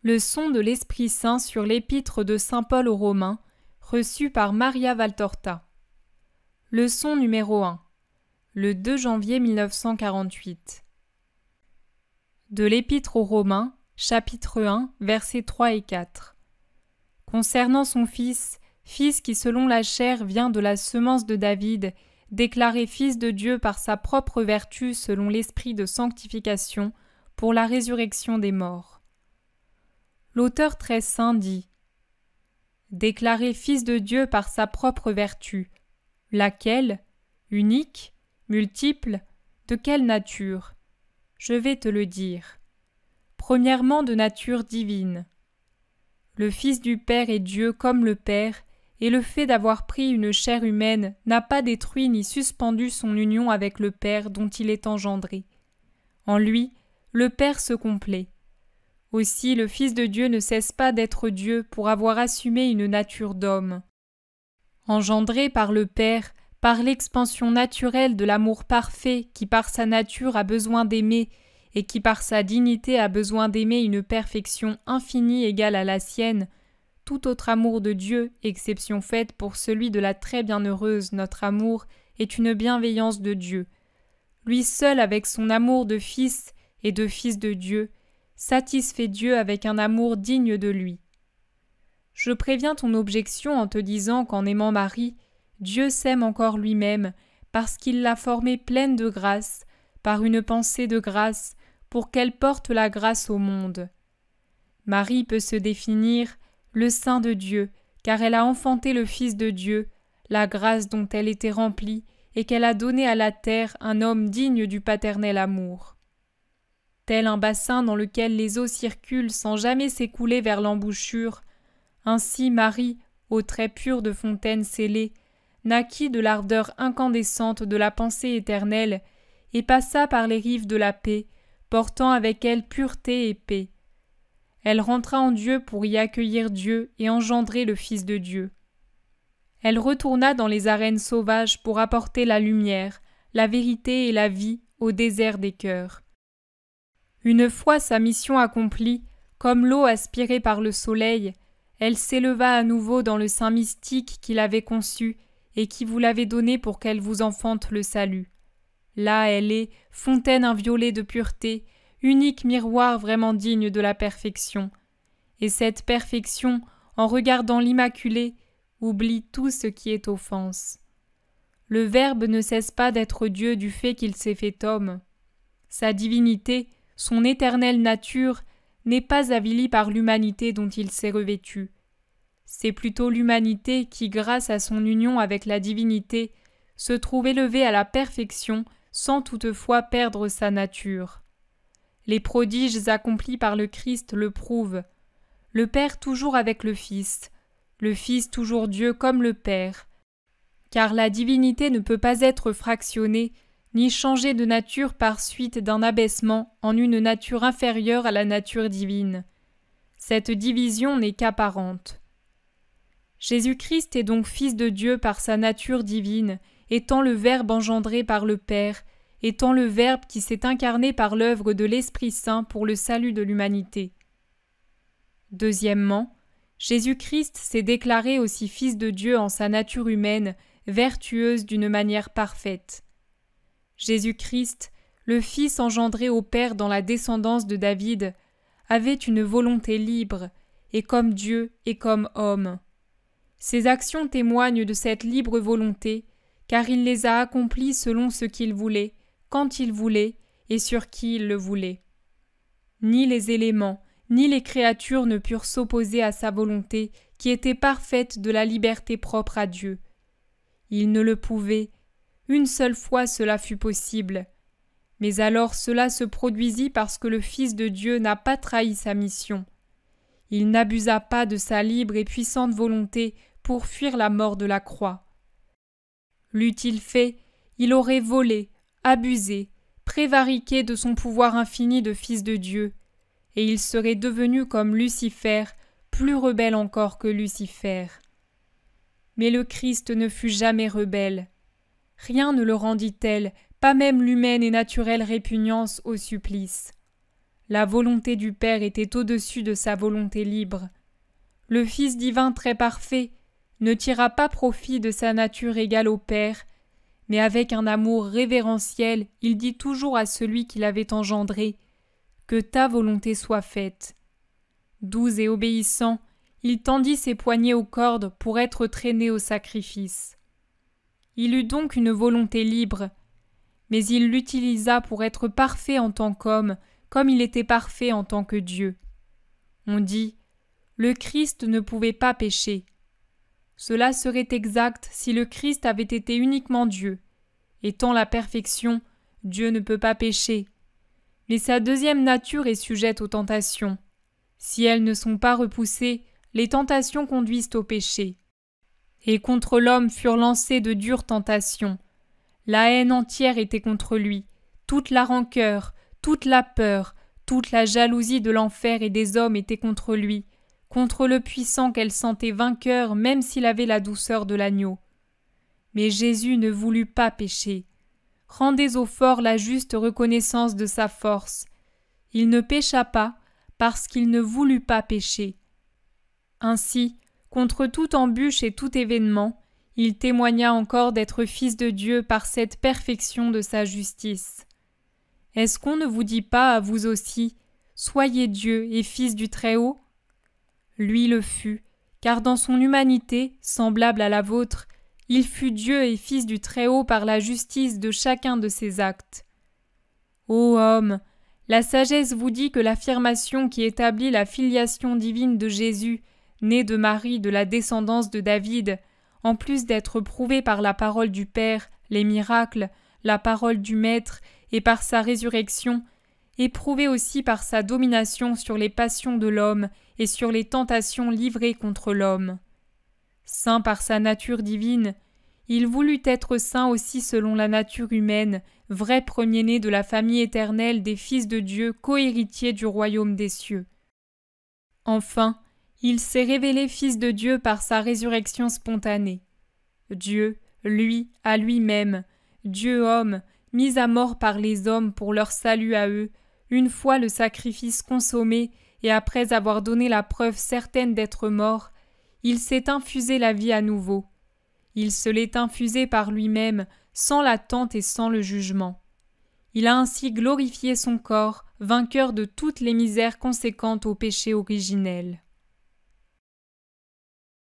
Leçon de l'Esprit Saint sur l'Épître de saint Paul aux Romains, reçue par Maria Valtorta. Leçon numéro 1. Le 2 janvier 1948. De l'Épître aux Romains, chapitre 1, versets 3 et 4. Concernant son fils qui selon la chair vient de la semence de David, déclaré fils de Dieu par sa propre vertu selon l'esprit de sanctification, pour la résurrection des morts. L'auteur très saint dit « Déclaré fils de Dieu par sa propre vertu, laquelle, unique, multiple, de quelle nature? Je vais te le dire. Premièrement de nature divine. Le Fils du Père est Dieu comme le Père, et le fait d'avoir pris une chair humaine n'a pas détruit ni suspendu son union avec le Père dont il est engendré. En lui, le Père se complaît. Aussi le Fils de Dieu ne cesse pas d'être Dieu pour avoir assumé une nature d'homme. Engendré par le Père, par l'expansion naturelle de l'amour parfait qui par sa nature a besoin d'aimer et qui par sa dignité a besoin d'aimer une perfection infinie égale à la sienne, tout autre amour de Dieu, exception faite pour celui de la très bienheureuse notre amour, est une bienveillance de Dieu. Lui seul avec son amour de Fils et de Fils de Dieu, satisfait Dieu avec un amour digne de lui. Je préviens ton objection en te disant qu'en aimant Marie, Dieu s'aime encore lui-même, parce qu'il l'a formée pleine de grâce, par une pensée de grâce, pour qu'elle porte la grâce au monde. Marie peut se définir le sein de Dieu, car elle a enfanté le Fils de Dieu, la grâce dont elle était remplie, et qu'elle a donné à la terre un homme digne du paternel amour. Tel un bassin dans lequel les eaux circulent sans jamais s'écouler vers l'embouchure, ainsi Marie, eau très pure de fontaine scellée, naquit de l'ardeur incandescente de la pensée éternelle et passa par les rives de la paix, portant avec elle pureté et paix. Elle rentra en Dieu pour y accueillir Dieu et engendrer le Fils de Dieu. Elle retourna dans les arènes sauvages pour apporter la lumière, la vérité et la vie au désert des cœurs. Une fois sa mission accomplie, comme l'eau aspirée par le soleil, elle s'éleva à nouveau dans le sein mystique qu'il avait conçu et qui vous l'avait donné pour qu'elle vous enfante le salut. Là elle est, fontaine inviolée de pureté, unique miroir vraiment digne de la perfection. Et cette perfection, en regardant l'Immaculée, oublie tout ce qui est offense. Le Verbe ne cesse pas d'être Dieu du fait qu'il s'est fait homme. Sa divinité, son éternelle nature, n'est pas avilie par l'humanité dont il s'est revêtu. C'est plutôt l'humanité qui, grâce à son union avec la divinité, se trouve élevée à la perfection sans toutefois perdre sa nature. Les prodiges accomplis par le Christ le prouvent. Le Père toujours avec le Fils toujours Dieu comme le Père. Car la divinité ne peut pas être fractionnée, ni changer de nature par suite d'un abaissement en une nature inférieure à la nature divine. Cette division n'est qu'apparente. Jésus-Christ est donc Fils de Dieu par sa nature divine, étant le Verbe engendré par le Père, étant le Verbe qui s'est incarné par l'œuvre de l'Esprit Saint pour le salut de l'humanité. Deuxièmement, Jésus-Christ s'est déclaré aussi Fils de Dieu en sa nature humaine, vertueuse d'une manière parfaite. Jésus-Christ, le Fils engendré au Père dans la descendance de David, avait une volonté libre, et comme Dieu et comme homme. Ses actions témoignent de cette libre volonté, car il les a accomplies selon ce qu'il voulait, quand il voulait, et sur qui il le voulait. Ni les éléments, ni les créatures ne purent s'opposer à sa volonté, qui était parfaite de la liberté propre à Dieu. Ils ne le pouvaient. Une seule fois cela fut possible. Mais alors cela se produisit parce que le Fils de Dieu n'a pas trahi sa mission. Il n'abusa pas de sa libre et puissante volonté pour fuir la mort de la croix. L'eût-il fait, il aurait volé, abusé, prévariqué de son pouvoir infini de Fils de Dieu, et il serait devenu comme Lucifer, plus rebelle encore que Lucifer. Mais le Christ ne fut jamais rebelle. Rien ne le rendit tel, pas même l'humaine et naturelle répugnance au supplice. La volonté du Père était au-dessus de sa volonté libre. Le Fils divin très parfait ne tira pas profit de sa nature égale au Père, mais avec un amour révérentiel, il dit toujours à celui qui l'avait engendré « Que ta volonté soit faite ». Doux et obéissant, il tendit ses poignets aux cordes pour être traîné au sacrifice. Il eut donc une volonté libre, mais il l'utilisa pour être parfait en tant qu'homme, comme il était parfait en tant que Dieu. On dit « Le Christ ne pouvait pas pécher ». Cela serait exact si le Christ avait été uniquement Dieu. Étant la perfection, Dieu ne peut pas pécher. Mais sa deuxième nature est sujette aux tentations. Si elles ne sont pas repoussées, les tentations conduisent au péché. Et contre l'homme furent lancées de dures tentations. La haine entière était contre lui, toute la rancœur, toute la peur, toute la jalousie de l'enfer et des hommes était contre lui, contre le puissant qu'elle sentait vainqueur même s'il avait la douceur de l'agneau. Mais Jésus ne voulut pas pécher. Rendez au fort la juste reconnaissance de sa force. Il ne pécha pas parce qu'il ne voulut pas pécher. Ainsi, contre toute embûche et tout événement, il témoigna encore d'être fils de Dieu par cette perfection de sa justice. Est-ce qu'on ne vous dit pas à vous aussi, soyez Dieu et fils du Très-Haut ? Lui le fut, car dans son humanité, semblable à la vôtre, il fut Dieu et fils du Très-Haut par la justice de chacun de ses actes. Ô homme, la sagesse vous dit que l'affirmation qui établit la filiation divine de Jésus, né de Marie de la descendance de David, en plus d'être prouvée par la parole du Père, les miracles, la parole du Maître et par sa résurrection, est prouvée aussi par sa domination sur les passions de l'homme et sur les tentations livrées contre l'homme. Saint par sa nature divine, il voulut être saint aussi selon la nature humaine, vrai premier-né de la famille éternelle des fils de Dieu, cohéritier du royaume des cieux. Enfin, il s'est révélé fils de Dieu par sa résurrection spontanée. Dieu, lui, à lui-même, Dieu homme, mis à mort par les hommes pour leur salut à eux, une fois le sacrifice consommé et après avoir donné la preuve certaine d'être mort, il s'est infusé la vie à nouveau. Il se l'est infusé par lui-même, sans l'attente et sans le jugement. Il a ainsi glorifié son corps, vainqueur de toutes les misères conséquentes au péché originel.